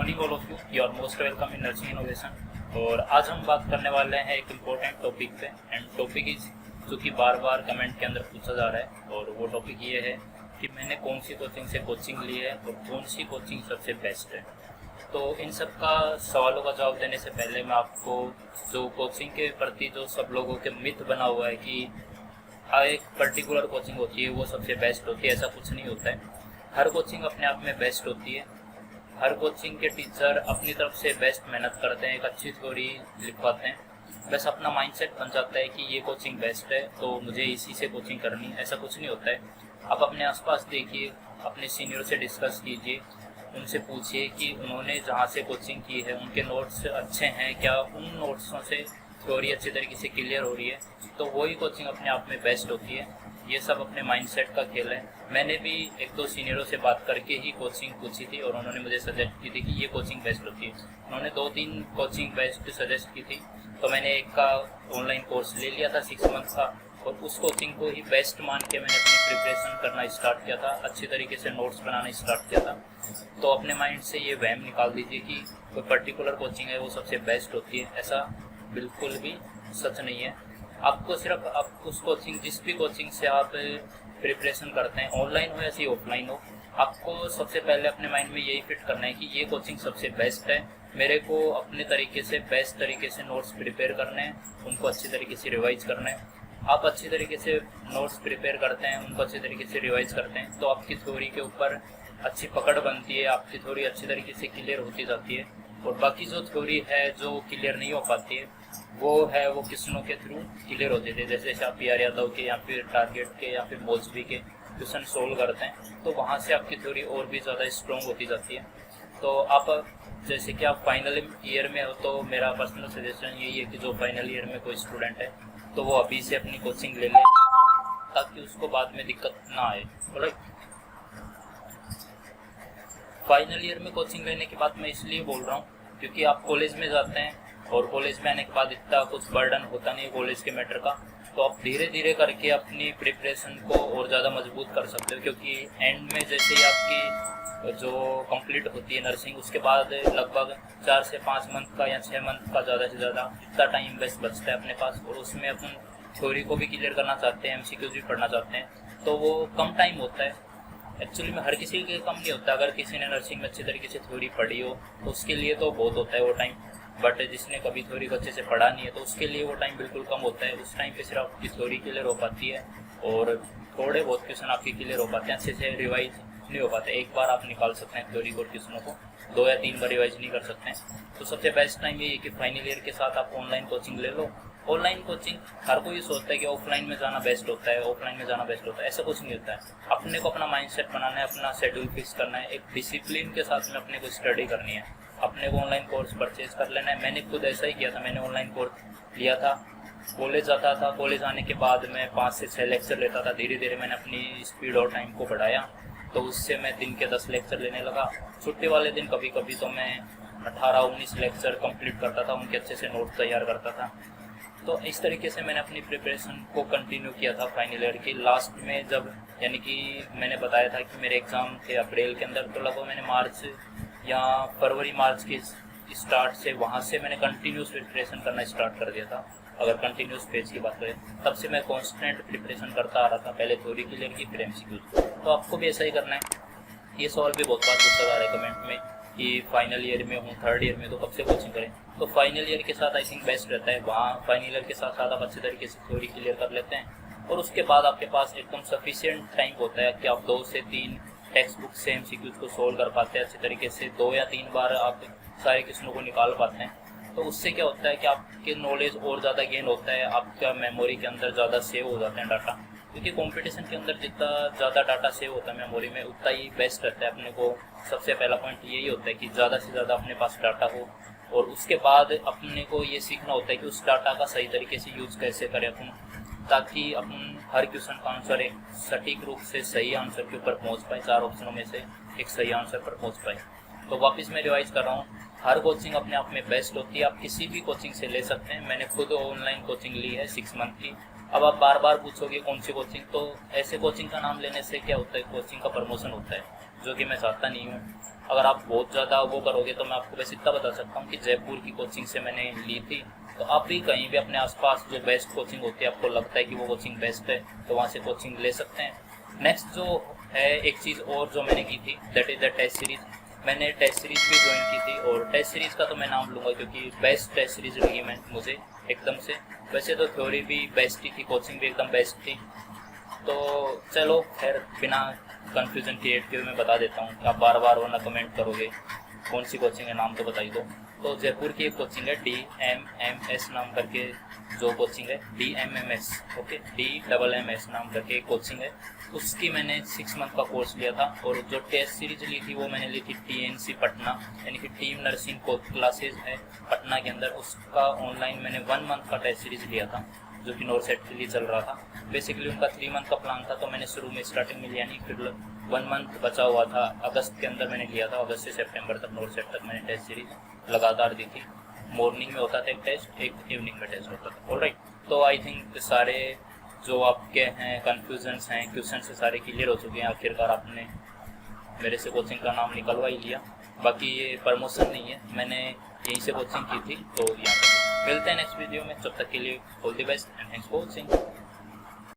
Morning all of you, are most welcome in nursing innovation. और आज हम बात करने वाले हैं एक इम्पोर्टेंट टॉपिक पे, एंड टॉपिक इज जो कि बार बार कमेंट के अंदर पूछा जा रहा है, और वो टॉपिक ये है कि मैंने कौन सी कोचिंग से कोचिंग ली है और कौन सी कोचिंग सबसे बेस्ट है। तो इन सब का सवालों का जवाब देने से पहले मैं आपको जो कोचिंग के प्रति जो सब लोगों के मिथ बना हुआ है कि एक पर्टिकुलर कोचिंग होती है वो सबसे बेस्ट होती है, ऐसा कुछ नहीं होता है। हर कोचिंग अपने आप में बेस्ट होती है। हर कोचिंग के टीचर अपनी तरफ से बेस्ट मेहनत करते हैं, एक अच्छी थ्योरी लिखवाते हैं, बस अपना माइंडसेट बन जाता है कि ये कोचिंग बेस्ट है तो मुझे इसी से कोचिंग करनी है, ऐसा कुछ नहीं होता है। आप अपने आसपास देखिए, अपने सीनियर से डिस्कस कीजिए, उनसे पूछिए कि उन्होंने जहाँ से कोचिंग की है उनके नोट्स अच्छे हैं क्या, उन नोट्सों से थ्योरी अच्छी तरीके से क्लियर हो रही है, तो वही कोचिंग अपने आप में बेस्ट होती है। ये सब अपने माइंडसेट का खेल है। मैंने भी एक दो सीनियरों से बात करके ही कोचिंग पूछी थी और उन्होंने मुझे सजेस्ट की थी कि ये कोचिंग बेस्ट होती है। उन्होंने 2-3 कोचिंग बेस्ट सजेस्ट की थी, तो मैंने एक का ऑनलाइन कोर्स ले लिया था 6 मंथ का, और उस कोचिंग को ही बेस्ट मान के मैंने अपनी प्रिपरेशन करना स्टार्ट किया था, अच्छी तरीके से नोट्स बनाना स्टार्ट किया था। तो अपने माइंड से ये वहम निकाल दीजिए कि कोई पर्टिकुलर कोचिंग है वो सबसे बेस्ट होती है, ऐसा बिल्कुल भी सच नहीं है। आपको सिर्फ आप उस कोचिंग, जिस भी कोचिंग से आप प्रिपरेशन करते हैं, ऑनलाइन हो या सी ऑफलाइन हो, आपको सबसे पहले अपने माइंड में यही फिट करना है कि ये कोचिंग सबसे बेस्ट है। मेरे को अपने तरीके से बेस्ट तरीके से नोट्स प्रिपेयर करने हैं, उनको अच्छी तरीके से रिवाइज करना है। आप अच्छी तरीके से नोट्स प्रिपेयर करते हैं, उनको अच्छी तरीके से रिवाइज करते हैं, तो आपकी थ्योरी के ऊपर अच्छी पकड़ बनती है, आपकी थ्योरी अच्छी तरीके से क्लियर होती जाती है। और बाकी जो थ्योरी है जो क्लियर नहीं हो पाती है वो क्वेश्चनों के थ्रू क्लियर होते थे। जैसे आप पी.आर. यादव के या फिर टारगेट के या फिर मौलवी के क्वेश्चन सोल्व करते हैं, तो वहाँ से आपकी थ्योरी और भी ज़्यादा स्ट्रॉन्ग होती जाती है। तो आप जैसे कि आप फाइनल ईयर में हो, तो मेरा पर्सनल सजेशन यही है कि जो फाइनल ईयर में कोई स्टूडेंट है तो वो अभी से अपनी कोचिंग ले ले, ताकि उसको बाद में दिक्कत ना आए। राइट, फाइनल ईयर में कोचिंग लेने की बात मैं इसलिए बोल रहा हूँ क्योंकि आप कॉलेज में जाते हैं और कॉलेज में आने के बाद इतना कुछ बर्डन होता नहीं है कॉलेज के मैटर का, तो आप धीरे धीरे करके अपनी प्रिपरेशन को और ज़्यादा मजबूत कर सकते हो। क्योंकि एंड में जैसे ही आपकी जो कंप्लीट होती है नर्सिंग, उसके बाद लगभग 4 से 5 मंथ का या 6 मंथ का ज़्यादा से ज़्यादा इतना टाइम बेस्ट बचता है अपने पास, और उसमें अपन थ्योरी को भी क्लियर करना चाहते हैं, MCQs भी पढ़ना चाहते हैं, तो वो कम टाइम होता है। एक्चुअली में हर किसी के कम नहीं होता। अगर किसी ने नर्सिंग में अच्छी तरीके से थ्योरी पढ़ी हो तो उसके लिए तो बहुत होता है वो टाइम, बट जिसने कभी थ्योरी को अच्छे से पढ़ा नहीं है तो उसके लिए वो टाइम बिल्कुल कम होता है। उस टाइम पे सिर्फ आपकी थ्योरी क्लियर हो पाती है और थोड़े बहुत क्वेश्चन आपके क्लियर हो पाते हैं, अच्छे से रिवाइज नहीं हो पाते। एक बार आप निकाल सकते हैं थ्योरी को, क्वेश्चनों को 2 या 3 बार रिवाइज नहीं कर सकते हैं। तो सबसे बेस्ट टाइम ये है कि फाइनल ईयर के साथ आप ऑनलाइन कोचिंग ले लो। ऑनलाइन कोचिंग हर कोई सोचता है कि ऑफलाइन में जाना बेस्ट होता है, ऑफलाइन में जाना बेस्ट होता है, ऐसा कुछ नहीं होता है। अपने को अपना माइंडसेट बनाना है, अपना शेड्यूल फिक्स करना है, एक डिसिप्लिन के साथ में अपने को स्टडी करनी है, अपने को ऑनलाइन कोर्स परचेज कर लेना है। मैंने खुद ऐसा ही किया था, मैंने ऑनलाइन कोर्स लिया था, कॉलेज जाता था, कॉलेज आने के बाद मैं 5 से 6 लेक्चर लेता था। धीरे धीरे मैंने अपनी स्पीड और टाइम को बढ़ाया, तो उससे मैं दिन के 10 लेक्चर लेने लगा। छुट्टी वाले दिन कभी कभी तो मैं 18-19 लेक्चर कंप्लीट करता था, उनके अच्छे से नोट्स तैयार करता था। तो इस तरीके से मैंने अपनी प्रिपरेशन को कंटिन्यू किया था। फाइनल ईयर की लास्ट में जब, यानी कि मैंने बताया था कि मेरे एग्ज़ाम थे अप्रैल के अंदर, तो लगभग मैंने मार्च या फरवरी मार्च के स्टार्ट से वहाँ से मैंने कंटिन्यूस प्रिपरेशन करना स्टार्ट कर दिया था। अगर कंटिन्यूस पेज की बात करें, तब से मैं कॉन्स्टेंट प्रिपरेशन करता आ रहा था, पहले थ्योरी क्लियर की फिर MCQ। तो आपको भी ऐसा ही करना है। ये सवाल भी बहुत बार पूछा जा रहा है कमेंट में कि फाइनल ईयर में हूँ, 3rd ईयर में, तो कब से कोचिंग करें। तो फाइनल ईयर के साथ आई थिंक बेस्ट रहता है। वहाँ फाइनल ईयर के साथ साथ आप अच्छे तरीके से थ्योरी क्लियर कर लेते हैं, और उसके बाद आपके पास एकदम सफिशिएंट टाइम होता है कि आप 2 से 3 टेक्स्ट बुक से MCQs को सोल्व कर पाते हैं अच्छे तरीके से। 2 या 3 बार आप सारे क्वेश्चनों को निकाल पाते हैं। तो उससे क्या होता है कि आपके नॉलेज और ज़्यादा गेन होता है, आपका मेमोरी के अंदर ज़्यादा सेव हो जाते हैं डाटा, क्योंकि कंपटीशन के अंदर जितना ज़्यादा डाटा सेव होता है मेमोरी में, उतना ही बेस्ट रहता है। अपने को सबसे पहला पॉइंट यही होता है कि ज़्यादा से ज़्यादा अपने पास डाटा हो, और उसके बाद अपने को ये सीखना होता है कि उस डाटा का सही तरीके से यूज़ कैसे करें अपन, ताकि अपन हर क्वेश्चन का आंसर एक सटीक रूप से सही आंसर के ऊपर पहुंच पाए, 4 ऑप्शनों में से एक सही आंसर पर पहुंच पाए। तो वापस मैं रिवाइज कर रहा हूँ, हर कोचिंग अपने आप में बेस्ट होती है। आप किसी भी कोचिंग से ले सकते हैं। मैंने खुद ऑनलाइन कोचिंग ली है 6 मंथ की। अब आप बार बार पूछोगे कौन सी कोचिंग, तो ऐसे कोचिंग का नाम लेने से क्या होता है, कोचिंग का प्रमोशन होता है। जो कि मैं चाहता नहीं हूँ। अगर आप बहुत ज़्यादा वो करोगे तो मैं आपको बस इतना बता सकता हूँ कि जयपुर की कोचिंग से मैंने ली थी। तो आप भी कहीं भी अपने आसपास जो बेस्ट कोचिंग होती है, आपको लगता है कि वो कोचिंग बेस्ट है, तो वहाँ से कोचिंग ले सकते हैं। नेक्स्ट जो है एक चीज़ और जो मैंने की थी, that is the test series. मैंने टेस्ट सीरीज़ भी ज्वाइन की थी, और टेस्ट सीरीज़ का तो मैं नाम लूँगा क्योंकि बेस्ट टेस्ट सीरीज़ लगी मैं मुझे एकदम से। वैसे तो थ्योरी भी बेस्ट ही थी, कोचिंग भी एकदम बेस्ट थी। तो चलो खैर, बिना कन्फ्यूज़न क्रिएट किए मैं बता देता हूँ, आप बार बार वरना कमेंट करोगे कौन सी कोचिंग है, नाम तो बताई दो। तो जयपुर की एक कोचिंग है DMMS नाम करके, जो कोचिंग है DMMS, ओके, DMMS नाम करके एक कोचिंग है। उसकी मैंने 6 मंथ का कोर्स लिया था, और जो टेस्ट सीरीज ली थी वो मैंने ली थी TNC पटना, यानी कि टीम नर्सिंग क्लासेज है पटना के अंदर। उसका ऑनलाइन मैंने 1 मंथ का टेस्ट सीरीज लिया था, जो कि नॉर्थ सेट के लिए चल रहा था। बेसिकली उनका 3 मंथ का प्लान था, तो मैंने शुरू में स्टार्टिंग में लिया नहीं, फिर 1 मंथ बचा हुआ था, अगस्त के अंदर मैंने लिया था। अगस्त से सितंबर तक नॉर्थ सेट तक मैंने टेस्ट सीरीज लगातार दी थी। मॉर्निंग में होता था एक टेस्ट, एक इवनिंग में टेस्ट होता था। ऑलराइट, तो आई थिंक सारे जो आपके हैं कन्फ्यूजन्स हैं, क्वेश्चन से सारे क्लियर हो चुके हैं। आखिरकार आपने मेरे से कोचिंग का नाम निकलवा ही लिया। बाकी ये प्रमोशन नहीं है, मैंने यहीं से कोचिंग की थी, तो यहाँ पर मिलते हैं नेक्स्ट वीडियो में। तब तक के लिए all the best and thanks for watching.